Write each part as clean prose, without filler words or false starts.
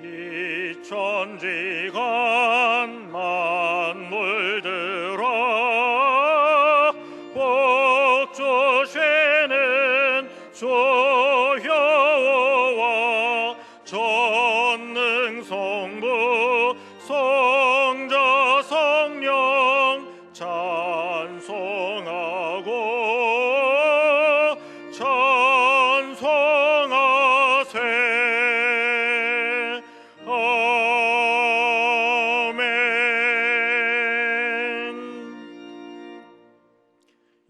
이 천지간 만물들아 복 주시는 주 여호와 전능 성부 성자 성령 찬송하고 찬송하세.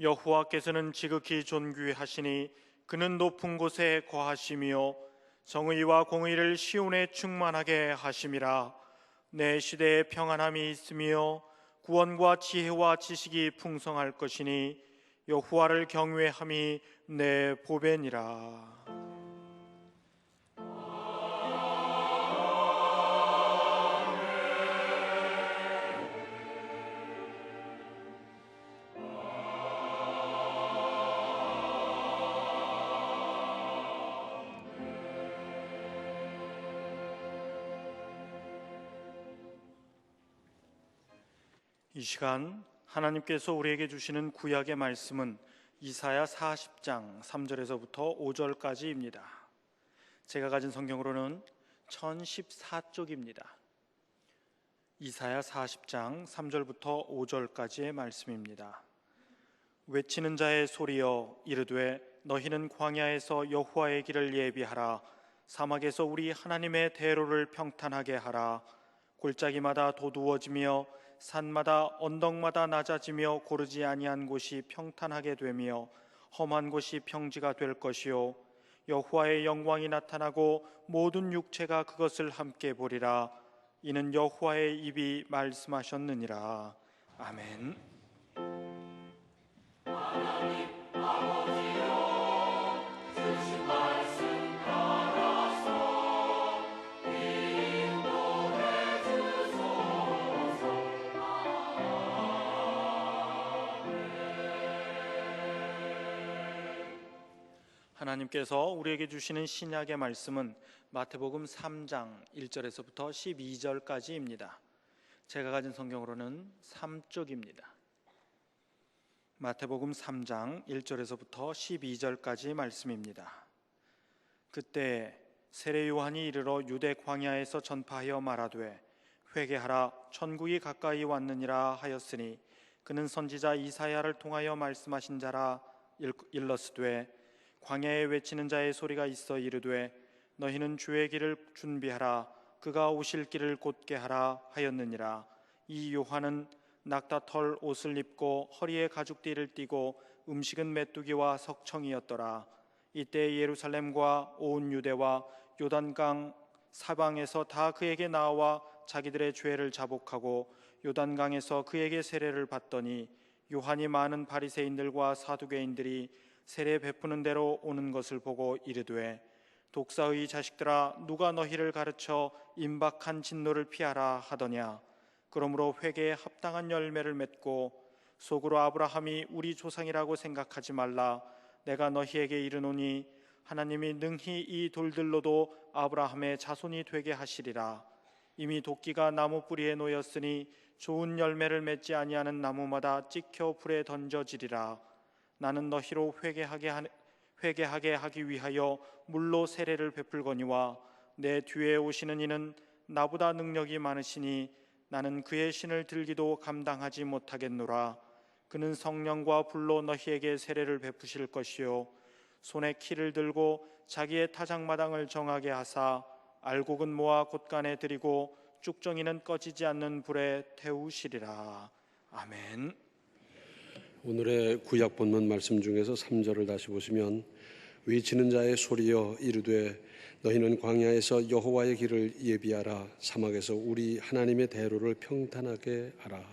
여호와께서는 지극히 존귀하시니 그는 높은 곳에 거하시며 정의와 공의를 시온에 충만하게 하심이라. 내 시대에 평안함이 있으며 구원과 지혜와 지식이 풍성할 것이니 여호와를 경외함이 내 보배니라. 이 시간 하나님께서 우리에게 주시는 구약의 말씀은 이사야 40장 3절에서부터 5절까지입니다. 제가 가진 성경으로는 1014쪽입니다. 이사야 40장 3절부터 5절까지의 말씀입니다. 외치는 자의 소리여 이르되 너희는 광야에서 여호와의 길을 예비하라. 사막에서 우리 하나님의 대로를 평탄하게 하라. 골짜기마다 도두어지며 산마다 언덕마다 낮아지며 고르지 아니한 곳이 평탄하게 되며 험한 곳이 평지가 될 것이요 여호와의 영광이 나타나고 모든 육체가 그것을 함께 보리라. 이는 여호와의 입이 말씀하셨느니라. 아멘. 하나님 아버지여 주신 말씀 따라서 인도해 주소서. 하나님께서 우리에게 주시는 신약의 말씀은 마태복음 3장 1절에서부터 12절까지입니다. 제가 가진 성경으로는 3쪽입니다. 마태복음 3장 1절에서부터 12절까지 말씀입니다. 그때 세례 요한이 이르러 유대 광야에서 전파하여 말하되 회개하라 천국이 가까이 왔느니라 하였으니 그는 선지자 이사야를 통하여 말씀하신 자라. 일러스되 광야에 외치는 자의 소리가 있어 이르되 너희는 주의 길을 준비하라. 그가 오실 길을 곧게 하라 하였느니라. 이 요한은 낙타털 옷을 입고 허리에 가죽띠를 띠고 음식은 메뚜기와 석청이었더라. 이때 예루살렘과 온 유대와 요단강 사방에서 다 그에게 나와 자기들의 죄를 자복하고 요단강에서 그에게 세례를 받더니 요한이 많은 바리새인들과 사두개인들이 세례 베푸는 대로 오는 것을 보고 이르되 독사의 자식들아 누가 너희를 가르쳐 임박한 진노를 피하라 하더냐. 그러므로 회개에 합당한 열매를 맺고 속으로 아브라함이 우리 조상이라고 생각하지 말라. 내가 너희에게 이르노니 하나님이 능히 이 돌들로도 아브라함의 자손이 되게 하시리라. 이미 도끼가 나무 뿌리에 놓였으니 좋은 열매를 맺지 아니하는 나무마다 찍혀 불에 던져지리라. 나는 너희로 회개하게 하기 위하여 물로 세례를 베풀거니와 내 뒤에 오시는 이는 나보다 능력이 많으시니 나는 그의 신을 들기도 감당하지 못하겠노라. 그는 성령과 불로 너희에게 세례를 베푸실 것이요 손에 키를 들고 자기의 타작마당을 정하게 하사 알곡은 모아 곳간에 들이고 쭉정이는 꺼지지 않는 불에 태우시리라. 아멘. 오늘의 구약 본문 말씀 중에서 3절을 다시 보시면 외치는 자의 소리여 이르되 너희는 광야에서 여호와의 길을 예비하라. 사막에서 우리 하나님의 대로를 평탄하게 하라.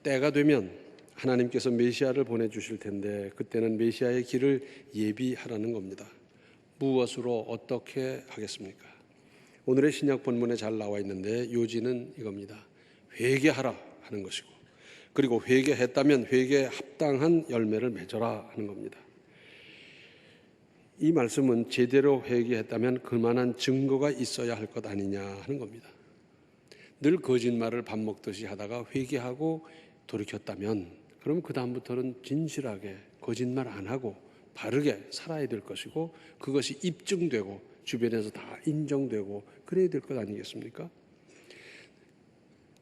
때가 되면 하나님께서 메시아를 보내주실 텐데 그때는 메시아의 길을 예비하라는 겁니다. 무엇으로 어떻게 하겠습니까? 오늘의 신약 본문에 잘 나와 있는데 요지는 이겁니다. 회개하라 하는 것이고 그리고 회개했다면 회개에 합당한 열매를 맺어라 하는 겁니다. 이 말씀은 제대로 회개했다면 그만한 증거가 있어야 할 것 아니냐 하는 겁니다. 늘 거짓말을 밥 먹듯이 하다가 회개하고 돌이켰다면 그럼 그 다음부터는 진실하게 거짓말 안 하고 바르게 살아야 될 것이고 그것이 입증되고 주변에서 다 인정되고 그래야 될 것 아니겠습니까?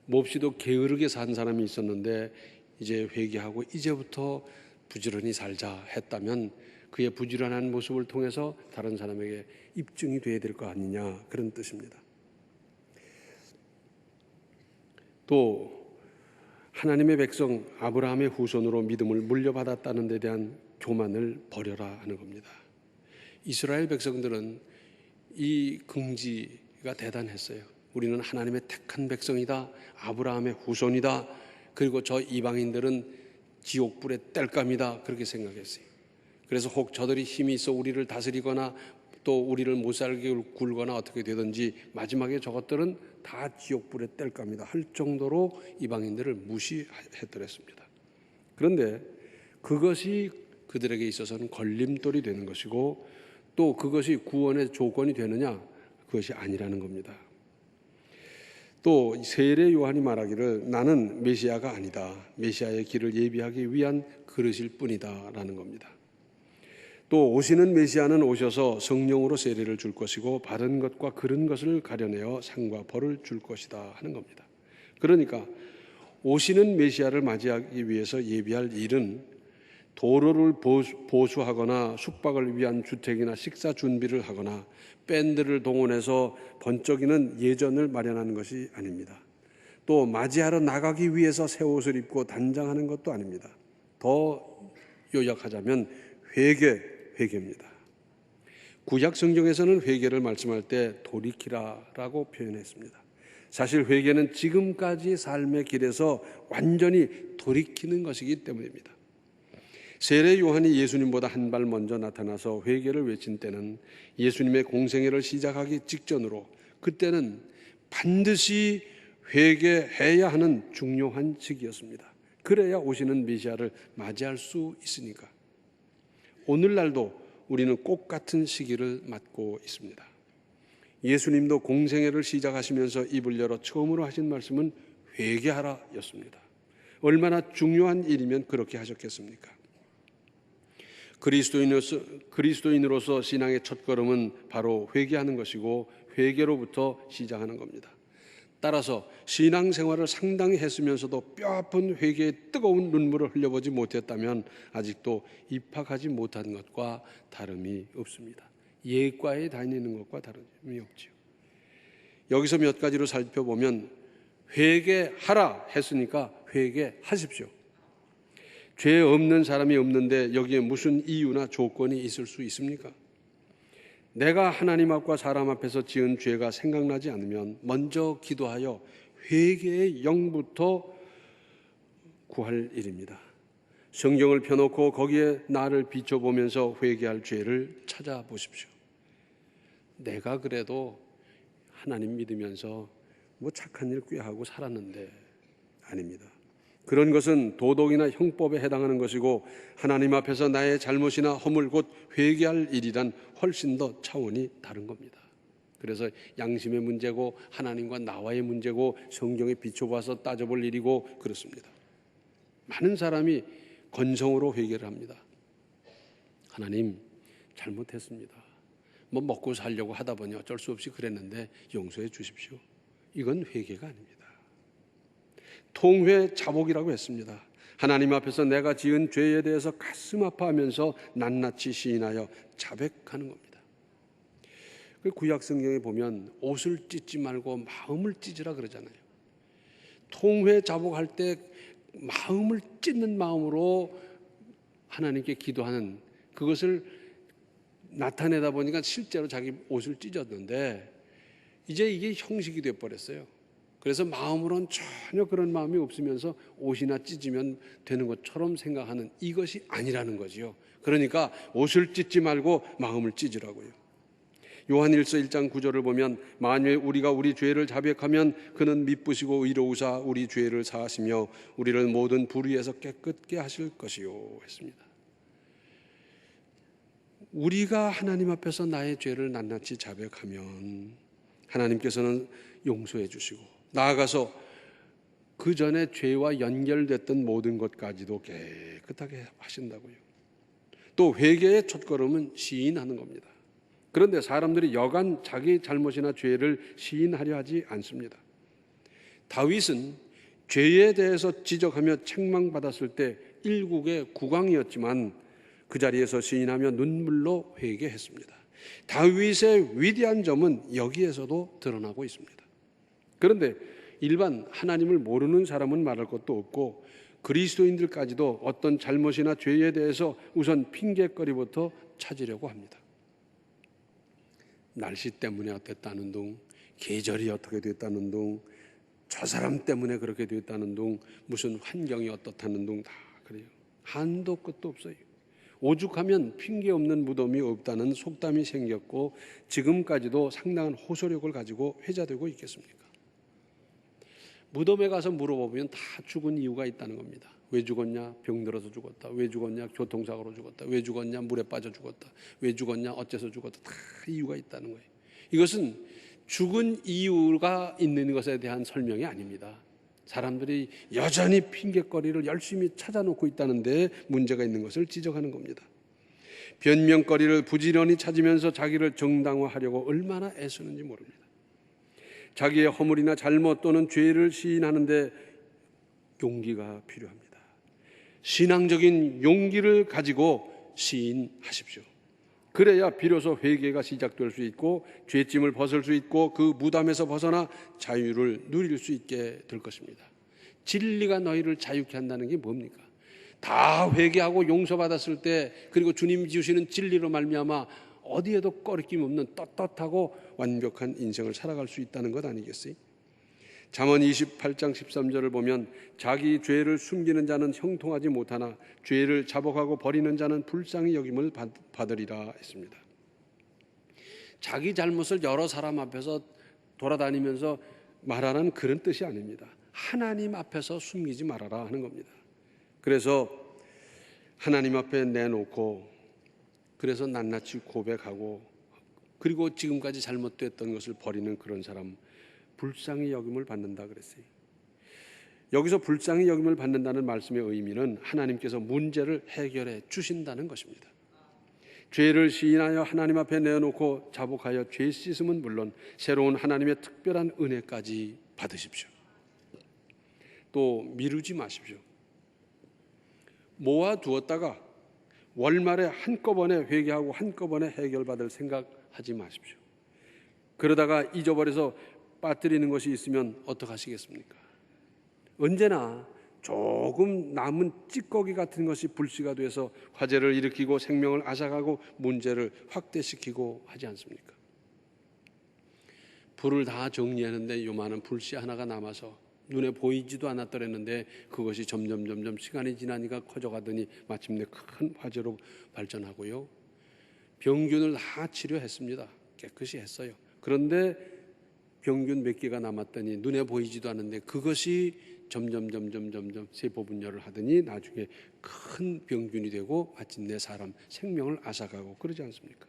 몹시도 게으르게 산 사람이 있었는데 이제 회개하고 이제부터 부지런히 살자 했다면 그의 부지런한 모습을 통해서 다른 사람에게 입증이 돼야 될 거 아니냐 그런 뜻입니다. 또 하나님의 백성 아브라함의 후손으로 믿음을 물려받았다는 데 대한 교만을 버려라 하는 겁니다. 이스라엘 백성들은 이 긍지가 대단했어요. 우리는 하나님의 택한 백성이다. 아브라함의 후손이다. 그리고 저 이방인들은 지옥불의 땔감이다. 그렇게 생각했어요. 그래서 혹 저들이 힘이 있어 우리를 다스리거나 또 우리를 못살게 굴거나 어떻게 되든지 마지막에 저것들은 다 지옥불의 땔감이다 할 정도로 이방인들을 무시했더랬습니다. 그런데 그것이 그들에게 있어서는 걸림돌이 되는 것이고 또 그것이 구원의 조건이 되느냐? 그것이 아니라는 겁니다. 또 세례 요한이 말하기를 나는 메시아가 아니다. 메시아의 길을 예비하기 위한 그릇일 뿐이다 라는 겁니다. 또 오시는 메시아는 오셔서 성령으로 세례를 줄 것이고 바른 것과 그른 것을 가려내어 상과 벌을 줄 것이다 하는 겁니다. 그러니까 오시는 메시아를 맞이하기 위해서 예비할 일은 도로를 보수하거나 숙박을 위한 주택이나 식사 준비를 하거나 밴드를 동원해서 번쩍이는 예전을 마련하는 것이 아닙니다. 또 맞이하러 나가기 위해서 새 옷을 입고 단장하는 것도 아닙니다. 더 요약하자면 회개입니다. 구약 성경에서는 회개를 말씀할 때 돌이키라라고 표현했습니다. 사실 회개는 지금까지 삶의 길에서 완전히 돌이키는 것이기 때문입니다. 세례 요한이 예수님보다 한 발 먼저 나타나서 회개를 외친 때는 예수님의 공생애를 시작하기 직전으로 그때는 반드시 회개해야 하는 중요한 시기였습니다. 그래야 오시는 메시아를 맞이할 수 있으니까. 오늘날도 우리는 꼭 같은 시기를 맞고 있습니다. 예수님도 공생애를 시작하시면서 입을 열어 처음으로 하신 말씀은 회개하라 였습니다. 얼마나 중요한 일이면 그렇게 하셨겠습니까? 그리스도인으로서 신앙의 첫걸음은 바로 회개하는 것이고 회개로부터 시작하는 겁니다. 따라서 신앙생활을 상당히 했으면서도 뼈아픈 회개의 뜨거운 눈물을 흘려보지 못했다면 아직도 입학하지 못한 것과 다름이 없습니다. 예과에 다니는 것과 다름이 없지요. 여기서 몇 가지로 살펴보면 회개하라 했으니까 회개하십시오. 죄 없는 사람이 없는데 여기에 무슨 이유나 조건이 있을 수 있습니까? 내가 하나님 앞과 사람 앞에서 지은 죄가 생각나지 않으면 먼저 기도하여 회개의 영부터 구할 일입니다. 성경을 펴놓고 거기에 나를 비춰보면서 회개할 죄를 찾아보십시오. 내가 그래도 하나님 믿으면서 뭐 착한 일 꽤 하고 살았는데 아닙니다. 그런 것은 도덕이나 형법에 해당하는 것이고 하나님 앞에서 나의 잘못이나 허물 곧 회개할 일이란 훨씬 더 차원이 다른 겁니다. 그래서 양심의 문제고 하나님과 나와의 문제고 성경에 비춰봐서 따져볼 일이고 그렇습니다. 많은 사람이 건성으로 회개를 합니다. 하나님 잘못했습니다. 뭐 먹고 살려고 하다 보니 어쩔 수 없이 그랬는데 용서해 주십시오. 이건 회개가 아닙니다. 통회자복이라고 했습니다. 하나님 앞에서 내가 지은 죄에 대해서 가슴 아파하면서 낱낱이 시인하여 자백하는 겁니다. 구약 성경에 보면 옷을 찢지 말고 마음을 찢으라 그러잖아요. 통회자복할 때 마음을 찢는 마음으로 하나님께 기도하는 그것을 나타내다 보니까 실제로 자기 옷을 찢었는데 이제 이게 형식이 되어버렸어요. 그래서 마음으로는 전혀 그런 마음이 없으면서 옷이나 찢으면 되는 것처럼 생각하는 이것이 아니라는 거지요. 그러니까 옷을 찢지 말고 마음을 찢으라고요. 요한일서 1장 9절을 보면 만일 우리가 우리 죄를 자백하면 그는 미쁘시고 의로우사 우리 죄를 사하시며 우리를 모든 불의에서 깨끗게 하실 것이요 했습니다. 우리가 하나님 앞에서 나의 죄를 낱낱이 자백하면 하나님께서는 용서해 주시고 나아가서 그 전에 죄와 연결됐던 모든 것까지도 깨끗하게 하신다고요. 또 회개의 첫걸음은 시인하는 겁니다. 그런데 사람들이 여간 자기 잘못이나 죄를 시인하려 하지 않습니다. 다윗은 죄에 대해서 지적하며 책망받았을 때 일국의 국왕이었지만 그 자리에서 시인하며 눈물로 회개했습니다. 다윗의 위대한 점은 여기에서도 드러나고 있습니다. 그런데 일반 하나님을 모르는 사람은 말할 것도 없고 그리스도인들까지도 어떤 잘못이나 죄에 대해서 우선 핑계거리부터 찾으려고 합니다. 날씨 때문에 어땠다는 둥, 계절이 어떻게 됐다는 둥, 저 사람 때문에 그렇게 됐다는 둥, 무슨 환경이 어떻다는 둥, 다 그래요. 한도 끝도 없어요. 오죽하면 핑계 없는 무덤이 없다는 속담이 생겼고 지금까지도 상당한 호소력을 가지고 회자되고 있겠습니까? 무덤에 가서 물어보면 다 죽은 이유가 있다는 겁니다. 왜 죽었냐? 병들어서 죽었다. 왜 죽었냐? 교통사고로 죽었다. 왜 죽었냐? 물에 빠져 죽었다. 왜 죽었냐? 어째서 죽었다. 다 이유가 있다는 거예요. 이것은 죽은 이유가 있는 것에 대한 설명이 아닙니다. 사람들이 여전히 핑계거리를 열심히 찾아놓고 있다는 데 문제가 있는 것을 지적하는 겁니다. 변명거리를 부지런히 찾으면서 자기를 정당화하려고 얼마나 애쓰는지 모릅니다. 자기의 허물이나 잘못 또는 죄를 시인하는데 용기가 필요합니다. 신앙적인 용기를 가지고 시인하십시오. 그래야 비로소 회개가 시작될 수 있고 죄짐을 벗을 수 있고 그 무덤에서 벗어나 자유를 누릴 수 있게 될 것입니다. 진리가 너희를 자유케 한다는 게 뭡니까? 다 회개하고 용서받았을 때 그리고 주님 주시는 진리로 말미암아 어디에도 꺼리낌 없는 떳떳하고 완벽한 인생을 살아갈 수 있다는 것 아니겠어요? 잠언 28장 13절을 보면 자기 죄를 숨기는 자는 형통하지 못하나 죄를 자복하고 버리는 자는 불쌍히 여김을 받으리라 했습니다. 자기 잘못을 여러 사람 앞에서 돌아다니면서 말하는 그런 뜻이 아닙니다. 하나님 앞에서 숨기지 말아라 하는 겁니다. 그래서 하나님 앞에 내놓고 그래서 낱낱이 고백하고 그리고 지금까지 잘못됐던 것을 버리는 그런 사람 불쌍히 여김을 받는다 그랬어요. 여기서 불쌍히 여김을 받는다는 말씀의 의미는 하나님께서 문제를 해결해 주신다는 것입니다. 죄를 시인하여 하나님 앞에 내어놓고 자복하여 죄 씻음은 물론 새로운 하나님의 특별한 은혜까지 받으십시오. 또 미루지 마십시오. 모아두었다가 월말에 한꺼번에 회개하고 한꺼번에 해결받을 생각하지 마십시오. 그러다가 잊어버려서 빠뜨리는 것이 있으면 어떡하시겠습니까? 언제나 조금 남은 찌꺼기 같은 것이 불씨가 돼서 화재를 일으키고 생명을 앗아가고 문제를 확대시키고 하지 않습니까? 불을 다 정리하는데 요만한 불씨 하나가 남아서 눈에 보이지도 않았더랬는데 그것이 점점 시간이 지나니까 커져가더니 마침내 큰 화재로 발전하고요. 병균을 다 치료했습니다. 깨끗이 했어요. 그런데 병균 몇 개가 남았더니 눈에 보이지도 않는데 그것이 점점 세포분열을 하더니 나중에 큰 병균이 되고 마침내 사람 생명을 앗아가고 그러지 않습니까?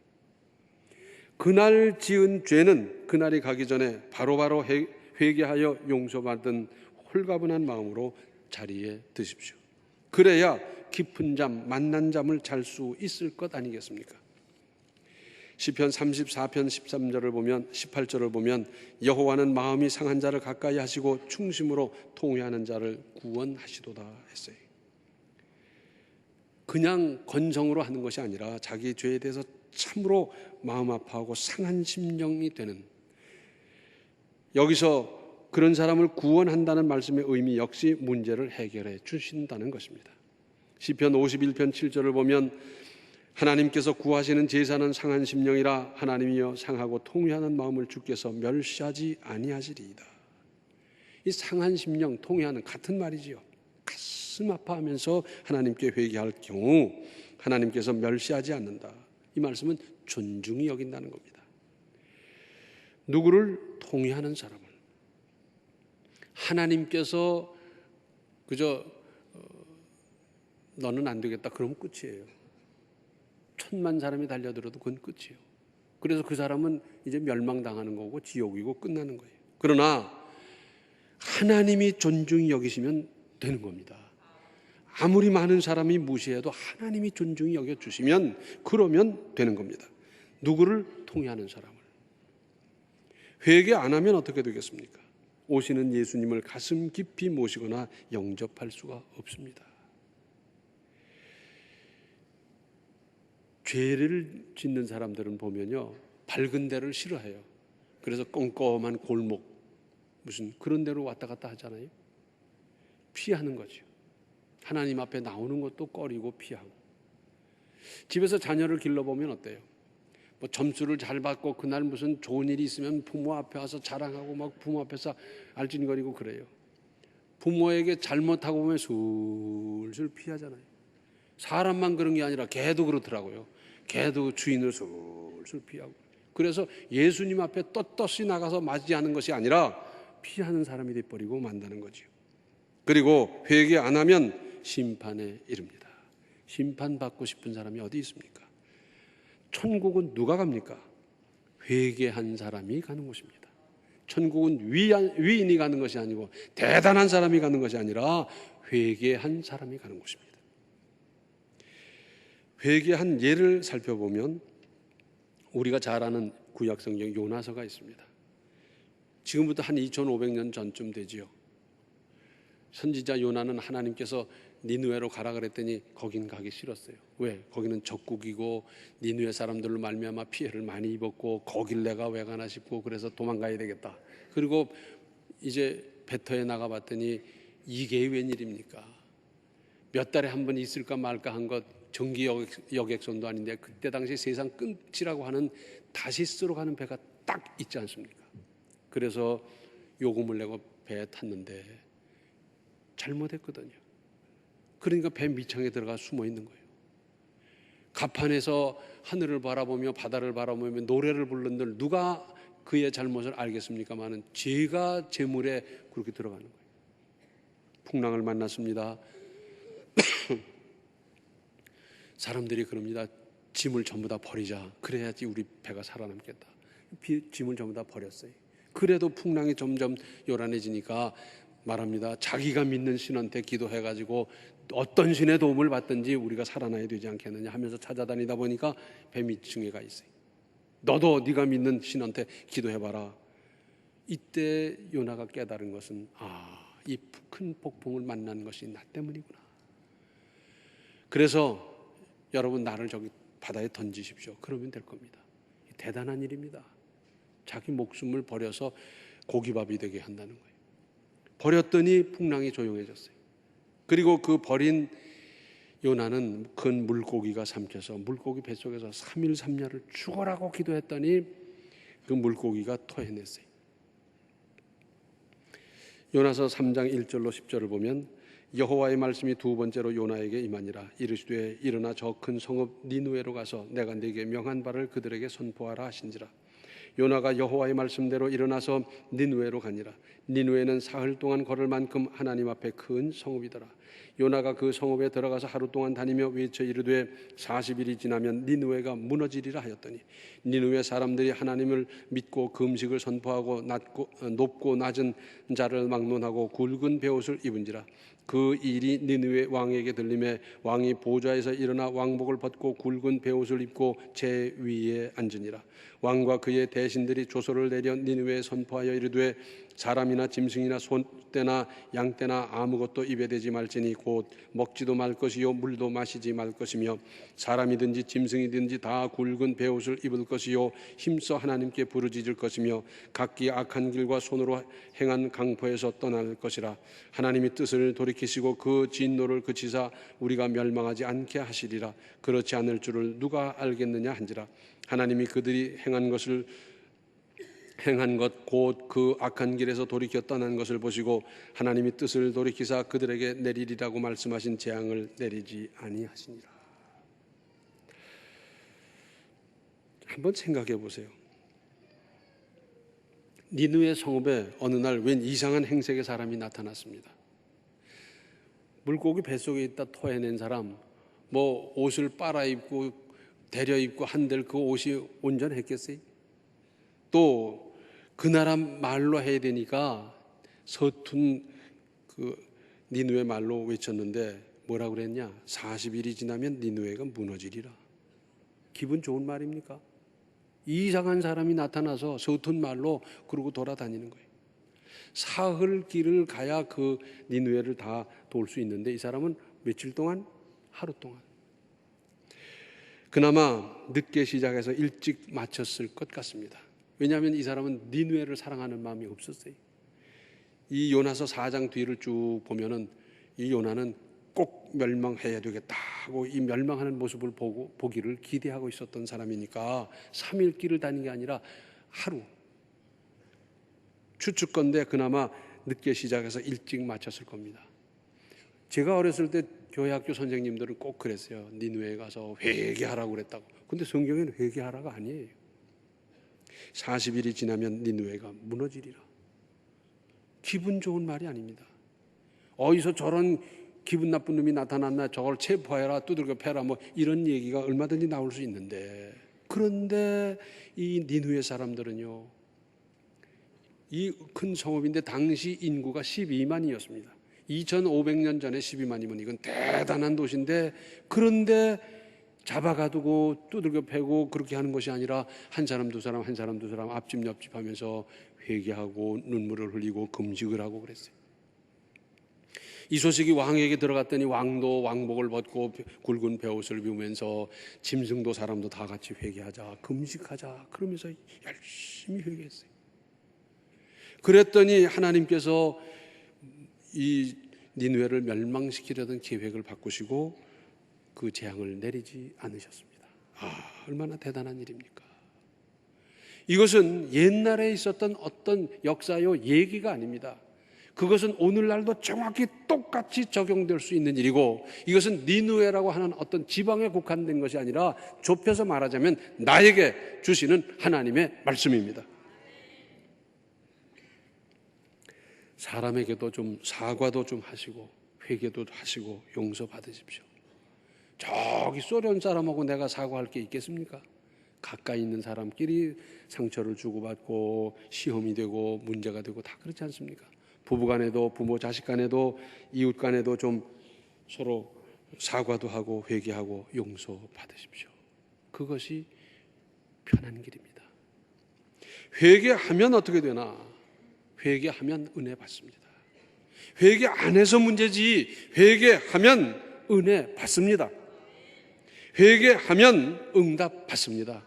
그날 지은 죄는 그날이 가기 전에 바로바로 회개하여 용서받은 홀가분한 마음으로 자리에 드십시오. 그래야 깊은 잠, 만난 잠을 잘 수 있을 것 아니겠습니까? 시편 34편 13절을 보면 18절을 보면 여호와는 마음이 상한 자를 가까이 하시고 충심으로 통회하는 자를 구원하시도다 했어요. 그냥 건성으로 하는 것이 아니라 자기 죄에 대해서 참으로 마음 아파하고 상한 심령이 되는, 여기서 그런 사람을 구원한다는 말씀의 의미 역시 문제를 해결해 주신다는 것입니다. 시편 51편 7절을 보면 하나님께서 구하시는 제사는 상한 심령이라 하나님이여 상하고 통회하는 마음을 주께서 멸시하지 아니하시리이다. 이 상한 심령, 통회하는 같은 말이지요. 가슴 아파하면서 하나님께 회개할 경우 하나님께서 멸시하지 않는다. 이 말씀은 존중히 여긴다는 겁니다. 누구를 통회하는 사람을 하나님께서 그저 너는 안 되겠다 그러면 끝이에요. 천만 사람이 달려들어도 그건 끝이에요. 그래서 그 사람은 이제 멸망당하는 거고 지옥이고 끝나는 거예요. 그러나 하나님이 존중히 여기시면 되는 겁니다. 아무리 많은 사람이 무시해도 하나님이 존중히 여겨주시면 그러면 되는 겁니다. 누구를 통해하는 사람을. 회개 안 하면 어떻게 되겠습니까? 오시는 예수님을 가슴 깊이 모시거나 영접할 수가 없습니다. 죄를 짓는 사람들은 보면요, 밝은 데를 싫어해요. 그래서 껌껌한 골목 무슨 그런 데로 왔다 갔다 하잖아요. 피하는 거죠. 하나님 앞에 나오는 것도 꺼리고 피하고. 집에서 자녀를 길러보면 어때요? 뭐 점수를 잘 받고 그날 무슨 좋은 일이 있으면 부모 앞에 와서 자랑하고 막 부모 앞에서 알찐거리고 그래요. 부모에게 잘못하고 보면 술술 피하잖아요. 사람만 그런 게 아니라 개도 그렇더라고요. 개도 주인을 술술 피하고. 그래서 예수님 앞에 떳떳이 나가서 맞이하는 것이 아니라 피하는 사람이 돼버리고 만다는 거죠. 그리고 회개 안 하면 심판에 이릅니다. 심판받고 싶은 사람이 어디 있습니까? 천국은 누가 갑니까? 회개한 사람이 가는 곳입니다. 천국은 위인이 가는 것이 아니고 대단한 사람이 가는 것이 아니라 회개한 사람이 가는 곳입니다. 회개한 예를 살펴보면 우리가 잘 아는 구약성경 요나서가 있습니다. 지금부터 한 2500년 전쯤 되지요. 선지자 요나는 하나님께서 니느웨로 가라 그랬더니 거긴 가기 싫었어요. 왜? 거기는 적국이고 니느웨 사람들로 말미암아 피해를 많이 입었고 거길 내가 왜 가나 싶고 그래서 도망가야 되겠다. 그리고 이제 베터에 나가봤더니 이게 웬일입니까? 몇 달에 한 번 있을까 말까 한 것 정기 여객선도 아닌데 그때 당시 세상 끝이라고 하는 다시스로 가는 배가 딱 있지 않습니까? 그래서 요금을 내고 배에 탔는데 잘못했거든요. 그러니까 배 밑창에 들어가 숨어 있는 거예요. 갑판에서 하늘을 바라보며 바다를 바라보며 노래를 부르는들 누가 그의 잘못을 알겠습니까마는 죄가 재물에 그렇게 들어가는 거예요. 풍랑을 만났습니다. 사람들이 그럽니다. 짐을 전부 다 버리자. 그래야지 우리 배가 살아남겠다. 짐을 전부 다 버렸어요. 그래도 풍랑이 점점 요란해지니까 말합니다. 자기가 믿는 신한테 기도해가지고 어떤 신의 도움을 받든지 우리가 살아나야 되지 않겠느냐 하면서 찾아다니다 보니까 배 밑층에 가 있어요. 너도 네가 믿는 신한테 기도해봐라. 이때 요나가 깨달은 것은 이 큰 폭풍을 만난 것이 나 때문이구나. 그래서 여러분 나를 저기 바다에 던지십시오. 그러면 될 겁니다. 대단한 일입니다. 자기 목숨을 버려서 고기밥이 되게 한다는 거예요. 버렸더니 풍랑이 조용해졌어요. 그리고 그 버린 요나는 큰 물고기가 삼켜서 물고기 뱃속에서 3일 3야를 죽어라고 기도했더니 그 물고기가 토해냈어요. 요나서 3장 1절로 10절을 보면 여호와의 말씀이 두 번째로 요나에게 임하니라. 이르시되 일어나 저 큰 성읍 니느웨로 가서 내가 네게 명한 바를 그들에게 선포하라 하신지라. 요나가 여호와의 말씀대로 일어나서 니느웨로 가니라. 니느웨는 사흘 동안 걸을 만큼 하나님 앞에 큰 성읍이더라. 요나가 그 성읍에 들어가서 하루 동안 다니며 외쳐 이르되 40일이 지나면 니느웨가 무너지리라 하였더니 니느웨 사람들이 하나님을 믿고 금식을 선포하고 높고 낮은 자를 막론하고 굵은 베옷을 입은지라. 그 일이 니느웨 왕에게 들림에 왕이 보좌에서 일어나 왕복을 벗고 굵은 베옷을 입고 제 위에 앉으니라. 왕과 그의 대신들이 조서를 내려 니느웨에 선포하여 이르되 사람이나 짐승이나 소떼나 양떼나 아무것도 입에 대지 말지니 곧 먹지도 말 것이요 물도 마시지 말 것이며 사람이든지 짐승이든지 다 굵은 베옷을 입을 것이요 힘써 하나님께 부르짖을 것이며 각기 악한 길과 손으로 행한 강포에서 떠날 것이라. 하나님이 뜻을 돌이키시고 그 진노를 그치사 우리가 멸망하지 않게 하시리라. 그렇지 않을 줄을 누가 알겠느냐 한지라. 하나님이 그들이 행한 것 곧 그 악한 길에서 돌이켜 떠난 것을 보시고 하나님이 뜻을 돌이키사 그들에게 내리리라고 말씀하신 재앙을 내리지 아니하시니라. 한번 생각해 보세요. 니느웨 성읍에 어느 날 웬 이상한 행색의 사람이 나타났습니다. 물고기 뱃속에 있다 토해낸 사람, 뭐 옷을 빨아입고 데려 입고 한들 그 옷이 온전했겠어요? 또 그 나라 말로 해야 되니까 서툰 그 니누에 말로 외쳤는데 뭐라고 그랬냐? 40일이 지나면 니누에가 무너지리라. 기분 좋은 말입니까? 이상한 사람이 나타나서 서툰 말로 그러고 돌아다니는 거예요. 사흘 길을 가야 그 니누에를 다 돌 수 있는데 이 사람은 며칠 동안? 하루 동안. 그나마 늦게 시작해서 일찍 마쳤을 것 같습니다. 왜냐하면 이 사람은 니누에를 사랑하는 마음이 없었어요. 이 요나서 4장 뒤를 쭉 보면은 이 요나는 꼭 멸망해야 되겠다 하고 이 멸망하는 모습을 보기를 기대하고 있었던 사람이니까 3일 길을 다닌 게 아니라 하루. 추측건데 그나마 늦게 시작해서 일찍 마쳤을 겁니다. 제가 어렸을 때 교회 학교 선생님들은 꼭 그랬어요. 니누에 가서 회개하라고 그랬다고. 근데 성경에는 회개하라가 아니에요. 40일이 지나면 니누에가 무너지리라. 기분 좋은 말이 아닙니다. 어디서 저런 기분 나쁜 놈이 나타났나, 저걸 체포해라, 두들겨 패라, 뭐 이런 얘기가 얼마든지 나올 수 있는데, 그런데 이 니누에 사람들은요, 이 큰 성읍인데 당시 인구가 12만이었습니다. 2500년 전에 12만이면 이건 대단한 도시인데, 그런데 잡아가두고 두들겨 패고 그렇게 하는 것이 아니라 한 사람 두 사람 한 사람 두 사람 앞집 옆집 하면서 회개하고 눈물을 흘리고 금식을 하고 그랬어요. 이 소식이 왕에게 들어갔더니 왕도 왕복을 벗고 굵은 베옷을 입으면서 짐승도 사람도 다 같이 회개하자, 금식하자 그러면서 열심히 회개했어요. 그랬더니 하나님께서 이 니느웨를 멸망시키려던 계획을 바꾸시고 그 재앙을 내리지 않으셨습니다. 얼마나 대단한 일입니까? 이것은 옛날에 있었던 어떤 역사요 얘기가 아닙니다. 그것은 오늘날도 정확히 똑같이 적용될 수 있는 일이고, 이것은 니느웨라고 하는 어떤 지방에 국한된 것이 아니라 좁혀서 말하자면 나에게 주시는 하나님의 말씀입니다. 사람에게도 좀 사과도 좀 하시고 회개도 하시고 용서 받으십시오. 저기 소련 사람하고 내가 사과할 게 있겠습니까? 가까이 있는 사람끼리 상처를 주고받고 시험이 되고 문제가 되고 다 그렇지 않습니까? 부부간에도 부모 자식간에도 이웃간에도 좀 서로 사과도 하고 회개하고 용서 받으십시오. 그것이 편한 길입니다. 회개하면 어떻게 되나? 회개하면 은혜 받습니다. 회개 안 해서 문제지 회개하면 은혜 받습니다. 회개하면 응답 받습니다.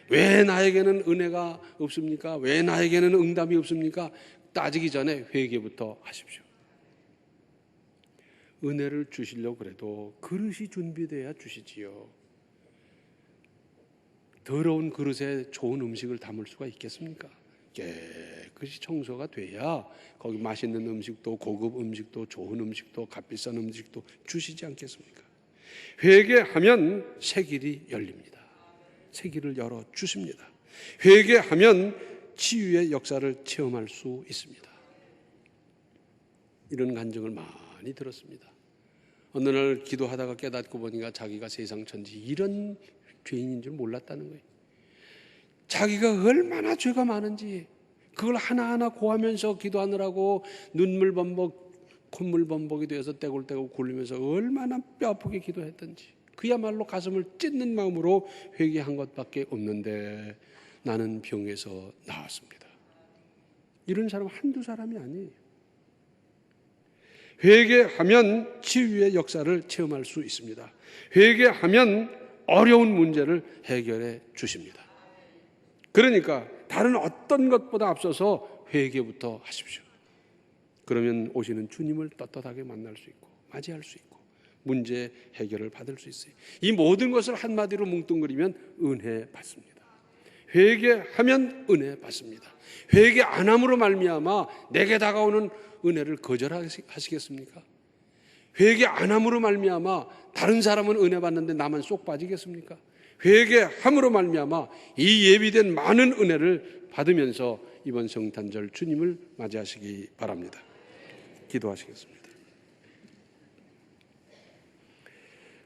왜 나에게는 은혜가 없습니까? 왜 나에게는 응답이 없습니까? 따지기 전에 회개부터 하십시오. 은혜를 주시려고 그래도 그릇이 준비되어야 주시지요. 더러운 그릇에 좋은 음식을 담을 수가 있겠습니까? 깨끗이 청소가 돼야 거기 맛있는 음식도 고급 음식도 좋은 음식도 값비싼 음식도 주시지 않겠습니까? 회개하면 새 길이 열립니다. 새 길을 열어 주십니다. 회개하면 치유의 역사를 체험할 수 있습니다. 이런 간증을 많이 들었습니다. 어느 날 기도하다가 깨닫고 보니까 자기가 세상 천지 이런 죄인인 줄 몰랐다는 거예요. 자기가 얼마나 죄가 많은지 그걸 하나하나 고하면서 기도하느라고 눈물 범벅 콧물 범벅이 되어서 떼굴떼굴 굴리면서 얼마나 뼈아프게 기도했던지 그야말로 가슴을 찢는 마음으로 회개한 것밖에 없는데 나는 병에서 나왔습니다. 이런 사람 한두 사람이 아니에요. 회개하면 치유의 역사를 체험할 수 있습니다. 회개하면 어려운 문제를 해결해 주십니다. 그러니까 다른 어떤 것보다 앞서서 회개부터 하십시오. 그러면 오시는 주님을 떳떳하게 만날 수 있고 맞이할 수 있고 문제 해결을 받을 수 있어요. 이 모든 것을 한마디로 뭉뚱그리면 은혜 받습니다. 회개하면 은혜 받습니다. 회개 안 함으로 말미암아 내게 다가오는 은혜를 거절하시겠습니까? 회개 안 함으로 말미암아 다른 사람은 은혜 받는데 나만 쏙 빠지겠습니까? 회개함으로 말미암아 이 예비된 많은 은혜를 받으면서 이번 성탄절 주님을 맞이하시기 바랍니다. 기도하시겠습니다.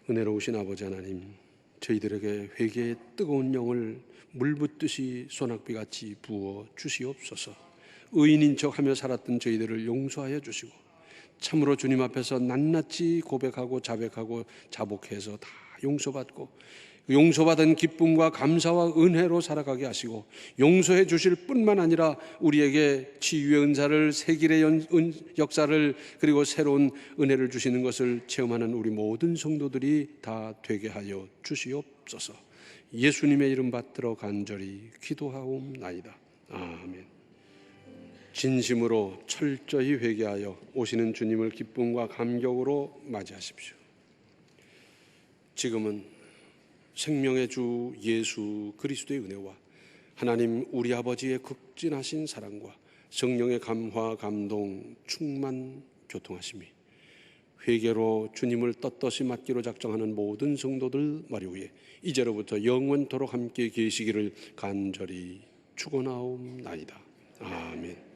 은혜로우신 아버지 하나님, 저희들에게 회개의 뜨거운 영을 물 붓듯이 소낙비같이 부어 주시옵소서. 의인인 척하며 살았던 저희들을 용서하여 주시고 참으로 주님 앞에서 낱낱이 고백하고 자백하고 자복해서 다 용서받고 용서받은 기쁨과 감사와 은혜로 살아가게 하시고 용서해 주실 뿐만 아니라 우리에게 치유의 은사를, 세길의 역사를, 그리고 새로운 은혜를 주시는 것을 체험하는 우리 모든 성도들이 다 되게 하여 주시옵소서. 예수님의 이름 받들어 간절히 기도하옵나이다. 아멘. 진심으로 철저히 회개하여 오시는 주님을 기쁨과 감격으로 맞이하십시오. 지금은 생명의 주 예수 그리스도의 은혜와 하나님 우리 아버지의 극진하신 사랑과 성령의 감화, 감동, 충만, 교통하심이 회개로 주님을 떳떳이 맡기로 작정하는 모든 성도들 머리 위에 이제로부터 영원토록 함께 계시기를 간절히 축원하옵나이다. 아멘.